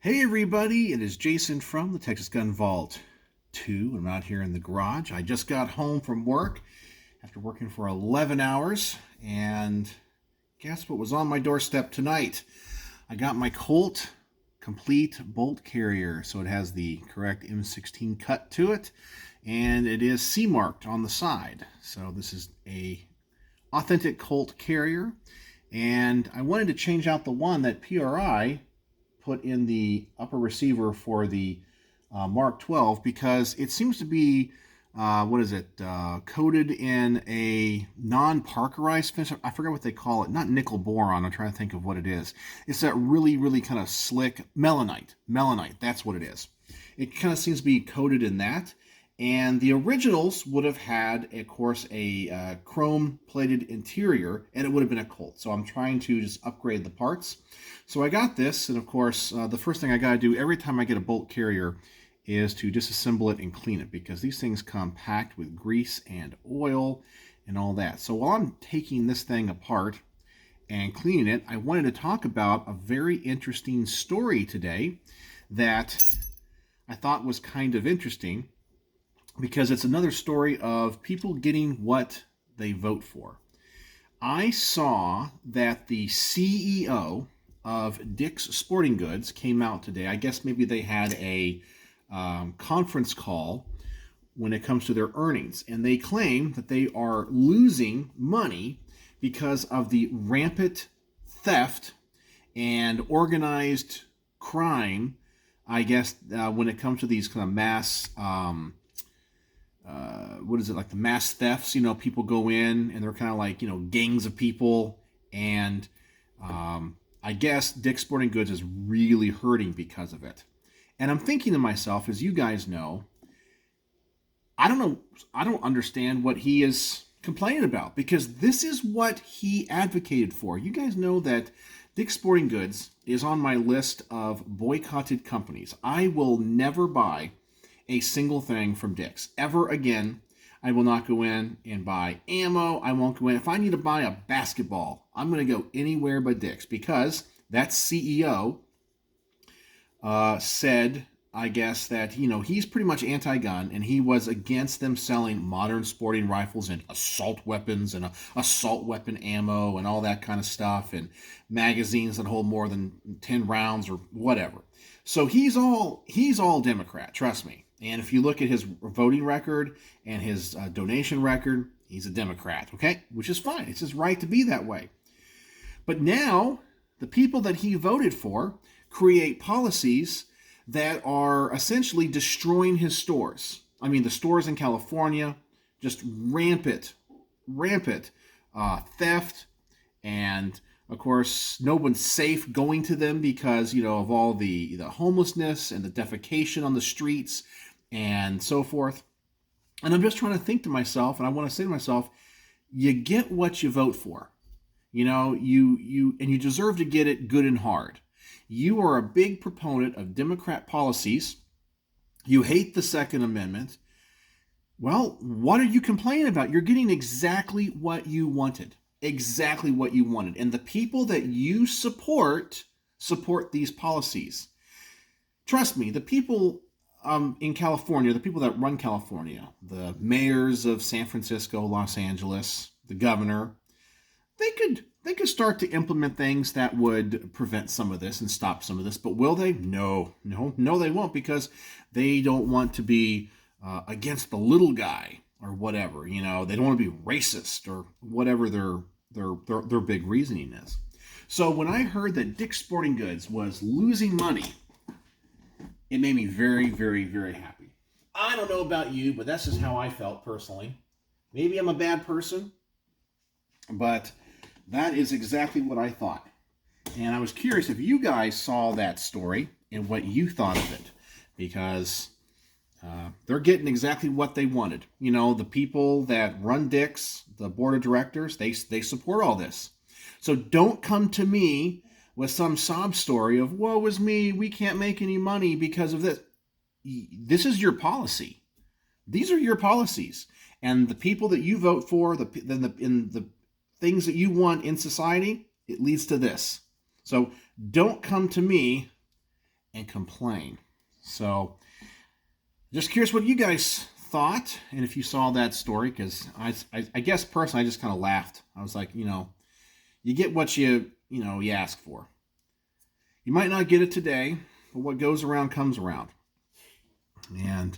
Hey everybody, it is Jason from the Texas Gun Vault 2. I'm out here in the garage. I just got home from work after working for 11 hours, and guess what was on my doorstep tonight? I got my Colt complete bolt carrier. So it has the correct M16 cut to it, and it is C marked on the side. So this is a authentic Colt carrier, and I wanted to change out the one that PRI put in the upper receiver for the Mark 12 because it seems to be coated in a non-parkerized finish. I forget what they call it. Not nickel boron. I'm trying to think of what it is. It's that really kind of slick melanite. Melanite, that's what it is. It kind of seems to be coated in that. And the originals would have had, of course, a chrome-plated interior, and it would have been a Colt. So I'm trying to just upgrade the parts. So I got this, and of course, the first thing I got to do every time I get a bolt carrier is to disassemble it and clean it, because these things come packed with grease and oil and all that. So while I'm taking this thing apart and cleaning it, I wanted to talk about a very interesting story today that I thought was kind of interesting, because it's another story of people getting what they vote for. I saw that the CEO of Dick's Sporting Goods came out today. I guess maybe they had a conference call when it comes to their earnings, and they claim that they are losing money because of the rampant theft and organized crime, I guess, when it comes to these kind of mass like the mass thefts. People go in and they're kind of like, gangs of people, and I guess Dick's Sporting Goods is really hurting because of it. And I'm thinking to myself, as you guys know, I don't understand what he is complaining about, because this is what he advocated for. You guys know that Dick's Sporting Goods is on my list of boycotted companies. I will never buy a single thing from Dick's ever again. I will not go in and buy ammo. I won't go in. If I need to buy a basketball, I'm going to go anywhere but Dick's, because that CEO said, I guess, that, he's pretty much anti-gun, and he was against them selling modern sporting rifles and assault weapons and assault weapon ammo and all that kind of stuff, and magazines that hold more than 10 rounds or whatever. So he's all Democrat, trust me. And if you look at his voting record and his donation record, he's a Democrat, okay? Which is fine. It's his right to be that way. But now, the people that he voted for create policies that are essentially destroying his stores. I mean, the stores in California, just rampant theft, and of course, no one's safe going to them because, of all the homelessness and the defecation on the streets and so forth. And I'm just trying to think to myself, and I want to say to myself, you get what you vote for. You deserve to get it good and hard. You are a big proponent of Democrat policies. You hate the Second Amendment. Well, what are you complaining about? You're getting exactly what you wanted. Exactly what you wanted. And the people that you support these policies. Trust me, the people in California, the people that run California, the mayors of San Francisco, Los Angeles, the governor, they could start to implement things that would prevent some of this and stop some of this. But will they? No, they won't, because they don't want to be against the little guy or whatever. They don't want to be racist or whatever their big reasoning is. So when I heard that Dick's Sporting Goods was losing money, it made me very, very, very happy. I don't know about you, but that's just how I felt personally. Maybe I'm a bad person, but that is exactly what I thought. And I was curious if you guys saw that story and what you thought of it, because they're getting exactly what they wanted. The people that run Dick's, the board of directors, they support all this. So don't come to me with some sob story of, woe is me, we can't make any money because of this. This is your policy. These are your policies. And the people that you vote for, in the things that you want in society, it leads to this. So don't come to me and complain. So just curious what you guys thought, and if you saw that story, because I guess personally I just kind of laughed. I was like, you get what you ask for. You might not get it today, but what goes around comes around. And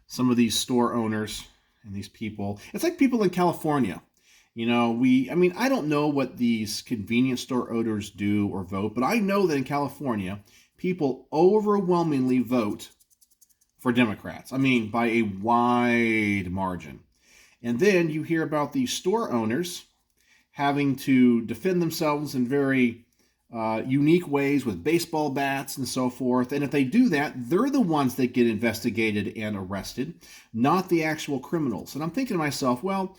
some of these store owners and these people, it's like people in California. I don't know what these convenience store owners do or vote, but I know that in California, people overwhelmingly vote for Democrats. I mean, by a wide margin. And then you hear about these store owners having to defend themselves in very unique ways with baseball bats and so forth. And if they do that, they're the ones that get investigated and arrested, not the actual criminals. And I'm thinking to myself, well,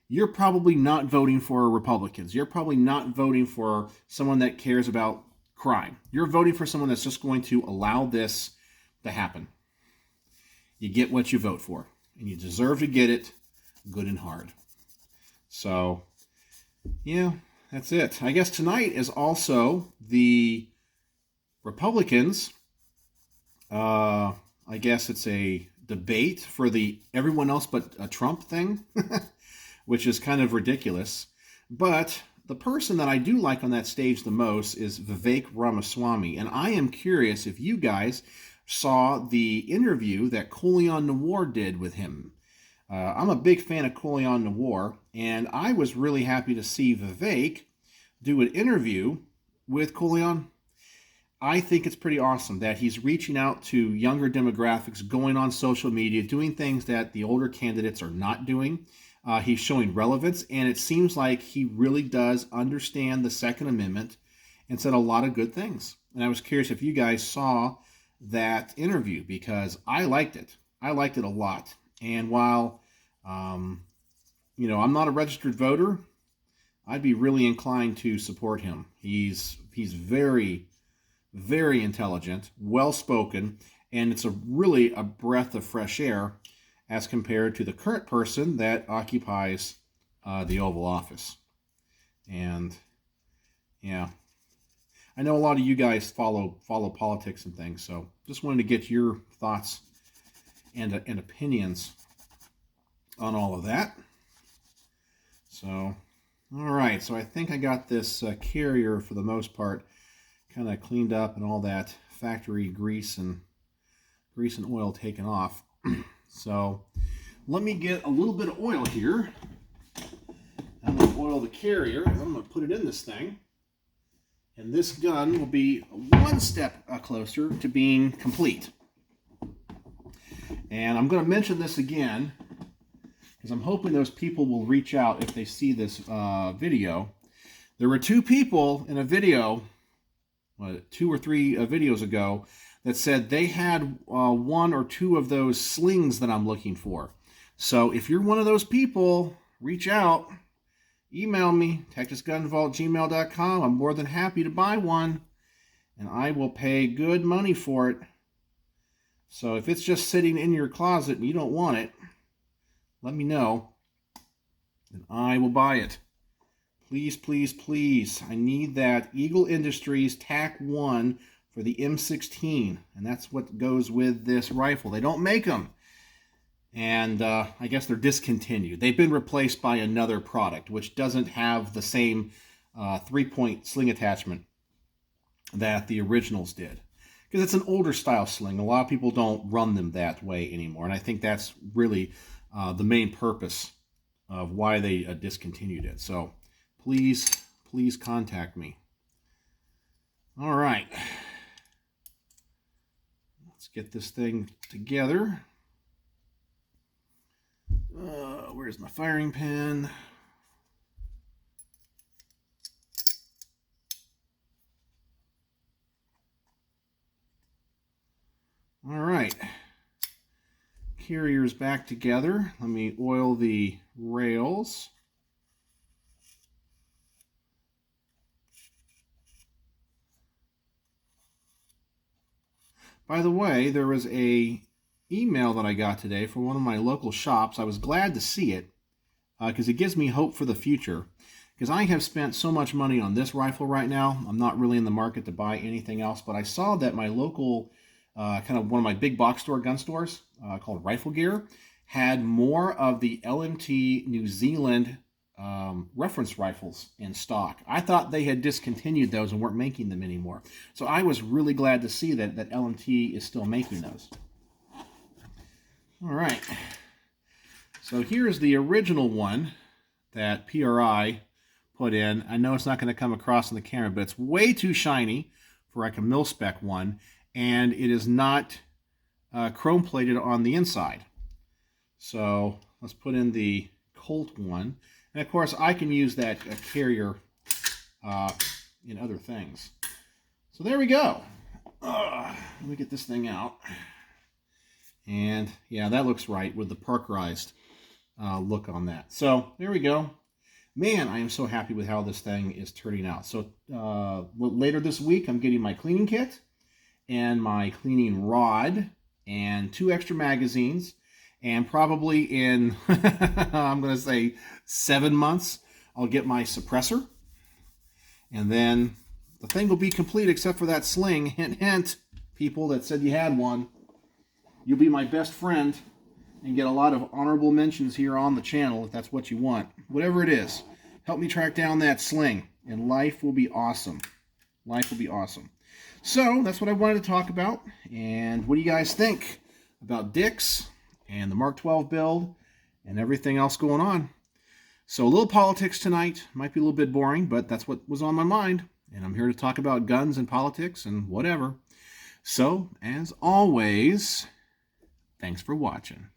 you're probably not voting for Republicans. You're probably not voting for someone that cares about crime. You're voting for someone that's just going to allow this to happen. You get what you vote for, and you deserve to get it good and hard. So, yeah, that's it. I guess tonight is also the Republicans. I guess it's a debate for the everyone else but a Trump thing, which is kind of ridiculous. But the person that I do like on that stage the most is Vivek Ramaswamy, and I am curious if you guys saw the interview that Colt M16 did with him. I'm a big fan of Colt M16, and I was really happy to see Vivek do an interview with Colt M16. I think it's pretty awesome that he's reaching out to younger demographics, going on social media, doing things that the older candidates are not doing. He's showing relevance, and it seems like he really does understand the Second Amendment and said a lot of good things. And I was curious if you guys saw that interview, because I liked it. I liked it a lot. And while, I'm not a registered voter, I'd be really inclined to support him. He's very, very intelligent, well-spoken, and it's really a breath of fresh air as compared to the current person that occupies the Oval Office. And, yeah, I know a lot of you guys follow politics and things, so just wanted to get your thoughts and opinions on all of that. So, all right, so I think I got this carrier for the most part kind of cleaned up and all that factory grease and oil taken off. So let me get a little bit of oil here. I'm going to oil the carrier. I'm going to put it in this thing. And this gun will be one step closer to being complete. And I'm going to mention this again, because I'm hoping those people will reach out if they see this video. There were two people in a video, 2 or 3 videos ago, that said they had 1 or 2 of those slings that I'm looking for. So if you're one of those people, reach out. Email me, TexasGunVault@gmail.com. I'm more than happy to buy one, and I will pay good money for it. So if it's just sitting in your closet and you don't want it, let me know, and I will buy it. Please, please, please. I need that Eagle Industries TAC-1 for the M16, and that's what goes with this rifle. They don't make them. And I guess they're discontinued. They've been replaced by another product, which doesn't have the same 3-point sling attachment that the originals did. Because it's an older style sling. A lot of people don't run them that way anymore. And I think that's really the main purpose of why they discontinued it. So please, please contact me. All right. Let's get this thing together. Where's my firing pin? All right. Carrier's back together. Let me oil the rails. By the way, there was a email that I got today from one of my local shops. I was glad to see it because it gives me hope for the future, because I have spent so much money on this rifle right now. I'm not really in the market to buy anything else, but I saw that my local kind of one of my big box store gun stores called Rifle Gear, had more of the LMT New Zealand reference rifles in stock. I thought they had discontinued those and weren't making them anymore. So I was really glad to see that LMT is still making those. All right. So here's the original one that PRI put in. I know it's not going to come across on the camera, but it's way too shiny for like a mil-spec one, and it is not chrome plated on the inside. So let's put in the Colt one. And of course, I can use that carrier in other things. So there we go. Let me get this thing out. And yeah, that looks right with the Parkerized look on that. So there we go. Man, I am so happy with how this thing is turning out. So later this week, I'm getting my cleaning kit and my cleaning rod and 2 extra magazines. And probably in, I'm going to say 7 months, I'll get my suppressor. And then the thing will be complete except for that sling. Hint, hint, people that said you had one. You'll be my best friend and get a lot of honorable mentions here on the channel if that's what you want. Whatever it is, help me track down that sling and life will be awesome. Life will be awesome. So that's what I wanted to talk about. And what do you guys think about Dick's and the Mark 12 build and everything else going on? So a little politics tonight. Might be a little bit boring, but that's what was on my mind. And I'm here to talk about guns and politics and whatever. So, as always, thanks for watching.